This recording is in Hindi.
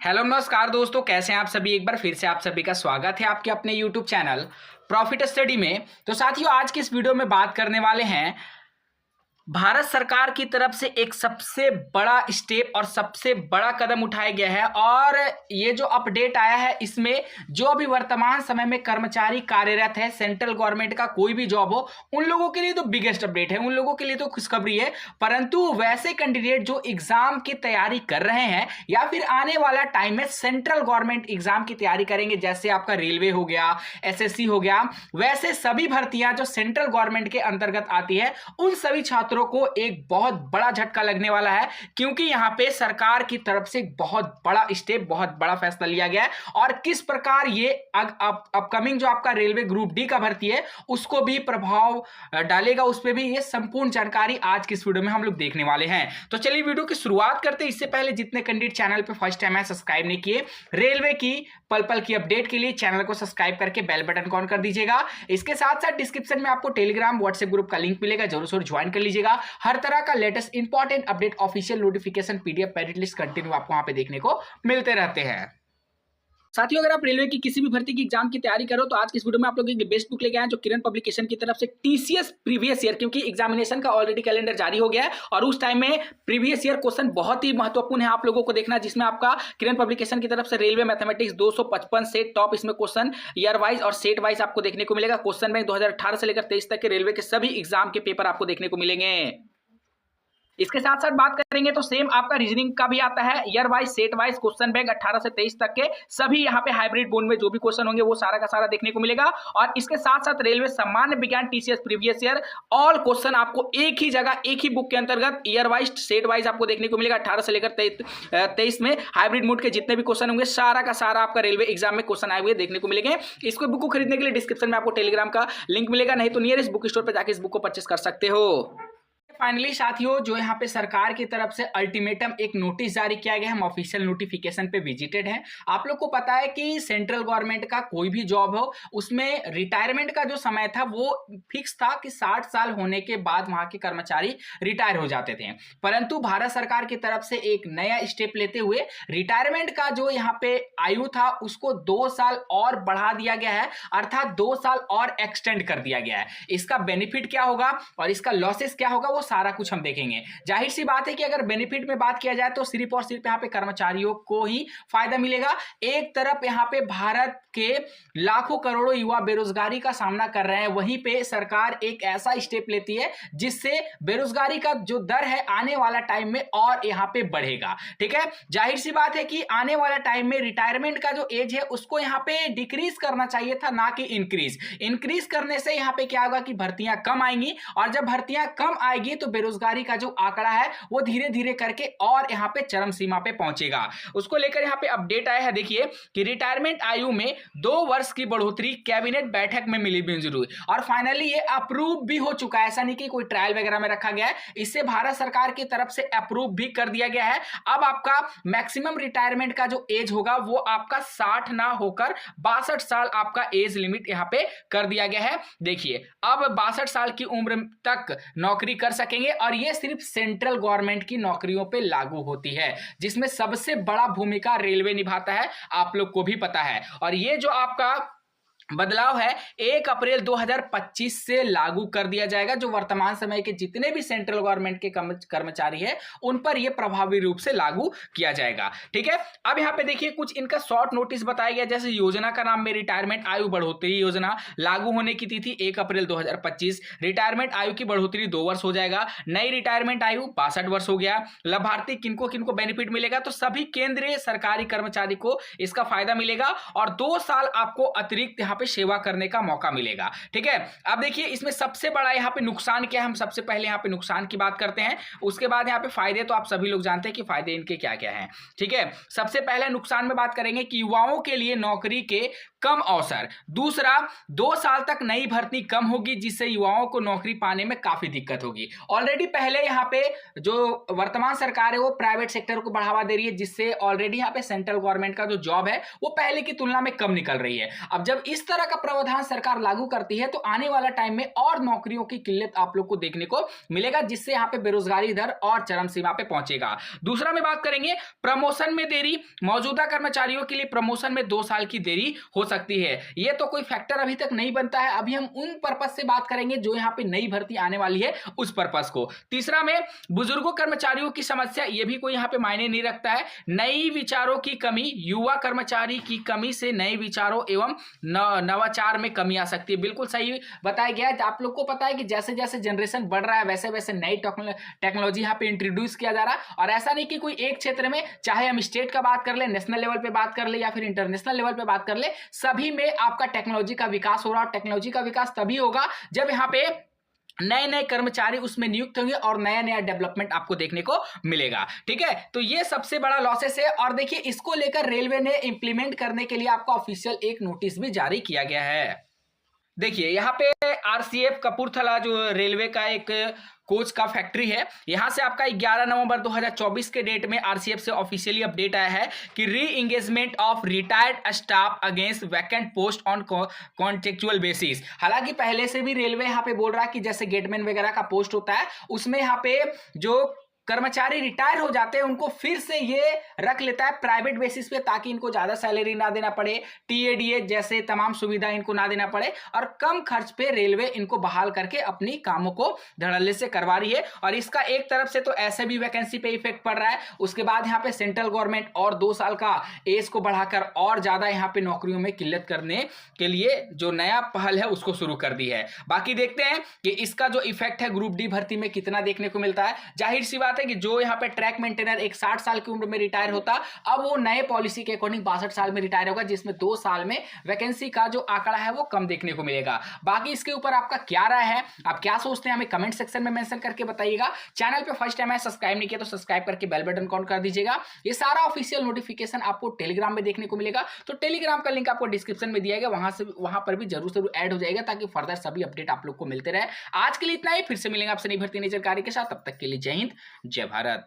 हेलो नमस्कार दोस्तों, कैसे हैं आप सभी। एक बार फिर से आप सभी का स्वागत है आपके अपने यूट्यूब चैनल प्रॉफिट स्टडी में। तो साथियों, आज की इस वीडियो में बात करने वाले हैं भारत सरकार की तरफ से एक सबसे बड़ा स्टेप और सबसे बड़ा कदम उठाया गया है। और ये जो अपडेट आया है इसमें जो अभी वर्तमान समय में कर्मचारी कार्यरत है, सेंट्रल गवर्नमेंट का कोई भी जॉब हो, उन लोगों के लिए तो बिगेस्ट अपडेट है, उन लोगों के लिए तो खुशखबरी है। परंतु वैसे कैंडिडेट जो एग्जाम की तैयारी कर रहे हैं या फिर आने वाला टाइम में सेंट्रल गवर्नमेंट एग्जाम की तैयारी करेंगे, जैसे आपका रेलवे हो गया, एसएससी हो गया, वैसे सभी भर्तियां जो सेंट्रल गवर्नमेंट के अंतर्गत आती है, उन सभी छात्रों को एक बहुत बड़ा झटका लगने वाला है। क्योंकि यहां पे सरकार की तरफ से एक बहुत बड़ा स्टेप, बहुत बड़ा फैसला लिया गया है। और किस प्रकार ये अपकमिंग जो आपका रेलवे ग्रुप डी का भर्ती है उसको भी प्रभाव डालेगा, उस पर भी ये संपूर्ण जानकारी आज की इस वीडियो में हम लोग देखने वाले हैं। तो चलिए वीडियो की शुरुआत करते हैं। इससे पहले जितने कैंडिडेट चैनल पे फर्स्ट टाइम है, सब्सक्राइब नहीं किए, रेलवे की पल पल की अपडेट के लिए चैनल को सब्सक्राइब करके बेल बटन को ऑन कर दीजिएगा। इसके साथ साथ डिस्क्रिप्शन में आपको टेलीग्राम व्हाट्सएप ग्रुप का लिंक मिलेगा, जरूर से ज्वाइन कर लीजिएगा। हर तरह का latest important update, official notification, PDF, merit list continue आपको वहां पे देखने को मिलते रहते हैं। साथियों, अगर आप रेलवे की किसी भी भर्ती की एग्जाम की तैयारी करो तो आज की इस वीडियो में आप लोग एक बेस्ट बुक लेके आए जो किरण पब्लिकेशन की तरफ से टीसीएस प्रीवियस ईयर, क्योंकि एग्जामिनेशन का ऑलरेडी कैलेंडर जारी हो गया है और उस टाइम में प्रीवियस ईयर क्वेश्चन बहुत ही महत्वपूर्ण है आप लोगों को देखना, जिसमें आपका किरण पब्लिकेशन की तरफ से रेलवे मैथमेटिक्स 255 से टॉप इसमें क्वेश्चन ईयर वाइज और सेट वाइज आपको देखने को मिलेगा। क्वेश्चन बैंक 2018 से लेकर 23 तक के रेलवे के सभी एग्जाम के पेपर आपको देखने को मिलेंगे। इसके साथ साथ बात करेंगे तो सेम आपका रीजनिंग का भी आता है, year wise, set wise, question bank 18 से 23 तक के सभी यहाँ पे हाइब्रिड बोर्ड में जो भी क्वेश्चन होंगे वो सारा का सारा देखने को मिलेगा। और इसके साथ साथ रेलवे सामान्य विज्ञान TCS previous year all question आपको एक ही जगह, एक ही बुक के अंतर्गत ईयर वाइज, सेट वाइज आपको देखने को मिलेगा। 18 से लेकर 23 में हाइब्रिड मोड के जितने भी क्वेश्चन होंगे सारा का सारा आपका रेलवे एग्जाम में क्वेश्चन आए हुए देखने को मिलेंगे। इसको बुक को खरीदने के लिए डिस्क्रिप्शन में आपको टेलीग्राम का लिंक मिलेगा, नहीं तो नियरेस्ट बुक स्टोर पर जाकर इस बुक को परचेस कर सकते हो। फाइनली साथियों, जो यहाँ पे सरकार की तरफ से अल्टीमेटम एक नोटिस जारी किया गया है, हम ऑफिशियल नोटिफिकेशन पे विजिटेड हैं। आप लोग को पता है कि सेंट्रल गवर्नमेंट का कोई भी जॉब हो उसमें रिटायरमेंट का जो समय था वो फिक्स था कि 60 साल होने के बाद वहां के कर्मचारी रिटायर हो जाते थे। परंतु भारत सरकार की तरफ से एक नया स्टेप लेते हुए रिटायरमेंट का जो यहाँ पे आयु था उसको 2 साल और बढ़ा दिया गया है, अर्थात 2 साल और एक्सटेंड कर दिया गया है। इसका बेनिफिट क्या होगा और इसका लॉसेस क्या होगा वो सारा कुछ हम देखेंगे। जाहिर सी बात है कि अगर बेनिफिट में बात किया जाए तो सिर्फ और सिर्फ यहाँ पे कर्मचारियों को ही फायदा मिलेगा। एक तरफ यहाँ पे भारत के लाखों करोड़ों युवा बेरोजगारी का सामना कर रहे हैं, वहीं पे सरकार एक ऐसा स्टेप लेती है जिससे बेरोजगारी का जो दर है आने वाला टाइम में और यहाँ पे बढ़ेगा। ठीक है, जाहिर सी बात है कि आने वाला टाइम में रिटायरमेंट का जो एज है उसको यहाँ पे डिक्रीज करना चाहिए था, ना कि इंक्रीज करने से यहाँ पे क्या होगा कि भर्तियां कम आएंगी और जब भर्तियां कम आएगी तो बेरोजगारी का जो आंकड़ा है वो धीरे धीरे करके और यहाँ पे चरम सीमा पे पहुंचेगा। उसको लेकर यहाँ पे अपडेट आया है, देखिए कि रिटायरमेंट आयु में 2 वर्ष की बढ़ोतरी कैबिनेट बैठक में मिली मंजूरी और फाइनली ये अप्रूव भी हो चुका है। ऐसा नहीं कि कोई ट्रायल वगैरह में रखा गया है, इससे भारत सरकार की तरफ से अप्रूव भी कर दिया गया है। अब आपका मैक्सिमम रिटायरमेंट का जो एज होगा वो आपका 60 ना होकर 62 साल आपका एज लिमिट यहाँ पे कर दिया गया है। देखिए अब 62 साल की उम्र तक नौकरी कर सकेंगे और ये सिर्फ सेंट्रल गवर्नमेंट की नौकरियों पे लागू होती है, जिसमें सबसे बड़ा भूमिका रेलवे निभाता है, आप लोग को भी पता है। और ये जो आपका बदलाव है 1 अप्रैल 2025 से लागू कर दिया जाएगा। जो वर्तमान समय के जितने भी सेंट्रल गवर्नमेंट के कर्मचारी हैं उन पर यह प्रभावी रूप से लागू किया जाएगा। ठीक है, अब यहां पे देखिए कुछ इनका शॉर्ट नोटिस बताया गया, जैसे योजना का नाम में रिटायरमेंट आयु बढ़ोतरी योजना, लागू होने की तिथि 1 अप्रैल 2025, रिटायरमेंट आयु की बढ़ोतरी 2 वर्ष हो जाएगा, नई रिटायरमेंट आयु 62 वर्ष हो गया। लाभार्थी किनको किनको बेनिफिट मिलेगा, तो सभी केंद्रीय सरकारी कर्मचारी को इसका फायदा मिलेगा और 2 साल आपको अतिरिक्त यहाँ पे सेवा करने का मौका मिलेगा। ठीक है, अब देखिए इसमें सबसे बड़ा यहाँ पे नुकसान क्या है, हम सबसे पहले यहाँ पे नुकसान की बात करते हैं, उसके बाद यहाँ पे फायदे तो आप सभी लोग जानते हैं कि फायदे इनके क्या क्या हैं। ठीक है, सबसे पहले नुकसान में बात करेंगे कि युवाओं के लिए नौकरी के कम अवसर, दूसरा 2 साल तक नई भर्ती कम होगी जिससे युवाओं को नौकरी पाने में काफी दिक्कत होगी। ऑलरेडी पहले यहाँ पे जो वर्तमान सरकार है वो प्राइवेट सेक्टर को बढ़ावा दे रही है, जिससे ऑलरेडी यहाँ पे सेंट्रल गवर्नमेंट का जो जॉब है वो पहले की तुलना में कम निकल रही है। अब जब इस इस तरह का प्रावधान सरकार लागू करती है तो आने वाला टाइम में और नौकरियों की किल्लत आप लोग को देखने को मिलेगा, जिससे यहां पे बेरोजगारी दर और चरम सीमा पे पहुंचेगा। दूसरा में बात करेंगे प्रमोशन में देरी। मौजूदा कर्मचारियों के लिए प्रमोशन में 2 साल की देरी हो सकती है। यह तो कोई फैक्टर अभी तक नहीं बनता है, अभी हम उन पर्पज से बात करेंगे जो यहां पे नई भर्ती आने वाली है उस पर्पज को। तीसरा में बुजुर्गों कर्मचारियों की समस्या, यह भी कोई यहां पे मायने नहीं रखता है। नई विचारों की कमी, युवा कर्मचारी की कमी से नए विचारों एवं नवाचार में कमी आ सकती है। बिल्कुल सही बताया गया है। आप लोग को पता है कि जैसे जैसे जनरेशन बढ़ रहा है वैसे वैसे नई टेक्नोलॉजी यहाँ पे इंट्रोड्यूस किया जा रहा है, और ऐसा नहीं कि कोई एक क्षेत्र में, चाहे हम स्टेट का बात कर ले, नेशनल लेवल पे बात कर ले या फिर इंटरनेशनल लेवल पे बात कर ले, सभी में आपका टेक्नोलॉजी का विकास हो रहा है। टेक्नोलॉजी का विकास तभी होगा जब यहाँ पे नए नए कर्मचारी उसमें नियुक्त होंगे और नया नया डेवलपमेंट आपको देखने को मिलेगा। ठीक है, तो ये सबसे बड़ा लॉसेस है। और देखिए, इसको लेकर रेलवे ने इंप्लीमेंट करने के लिए आपका ऑफिशियल एक नोटिस भी जारी किया गया है। देखिए यहाँ पे आरसीएफ कपूरथला जो रेलवे का एक कोच का फैक्ट्री है, यहां से आपका 11 नवंबर 2024 के डेट में आरसीएफ से ऑफिशियली अपडेट आया है कि री engagement of retired staff against vacant post on contractual basis. हालांकि पहले से भी रेलवे यहां पे बोल रहा है कि जैसे गेटमैन वगैरह का पोस्ट होता है उसमें यहां पे जो कर्मचारी रिटायर हो जाते हैं उनको फिर से ये रख लेता है प्राइवेट बेसिस पे, ताकि इनको ज्यादा सैलरी ना देना पड़े, टीएडीए जैसे तमाम सुविधा इनको ना देना पड़े, और कम खर्च पे रेलवे इनको बहाल करके अपनी कामों को धड़ल्ले से करवा रही है। और इसका एक तरफ से तो ऐसे भी वैकेंसी पे इफेक्ट पड़ रहा है, उसके बाद यहाँ पे सेंट्रल गवर्नमेंट और 2 साल का एज को बढ़ाकर और ज्यादा यहाँ पे नौकरियों में किल्लत करने के लिए जो नया पहल है उसको शुरू कर दी है। बाकी देखते हैं कि इसका जो इफेक्ट है ग्रुप डी भर्ती में कितना देखने को मिलता है। जाहिर सी बात है कि जो यहां पे ट्रैक मेंटेनर एक 60 साल की उम्र में रिटायर होता, अब वो नए पॉलिसी के अकॉर्डिंग 62 साल में रिटायर होगा, जिसमें 2 साल में वैकेंसी का जो आंकड़ा है वो कम देखने को मिलेगा। बाकी इसके ऊपर आपका क्या राय है, आप क्या सोचते हैं, हमें कमेंट सेक्शन में मेंशन करके बताइएगा। चैनल पे फर्स्ट टाइम है, सब्सक्राइब नहीं किया तो सब्सक्राइब करके बेल बटन ऑन कर दीजिएगा। ये सारा ऑफिशियल नोटिफिकेशन आपको टेलीग्राम में देखने को मिलेगा, तो टेलीग्राम का लिंक आपको डिस्क्रिप्शन में दिया गया, वहां पर भी जरूर ऐड हो जाएगा ताकि फर्दर सभी अपडेट आप लोग को मिलते रहे। आज के लिए इतना ही, फिर से मिलेंगे आपसे नई भर्ती नई जानकारी के साथ। तब तक के लिए जय हिंद, जय भारत।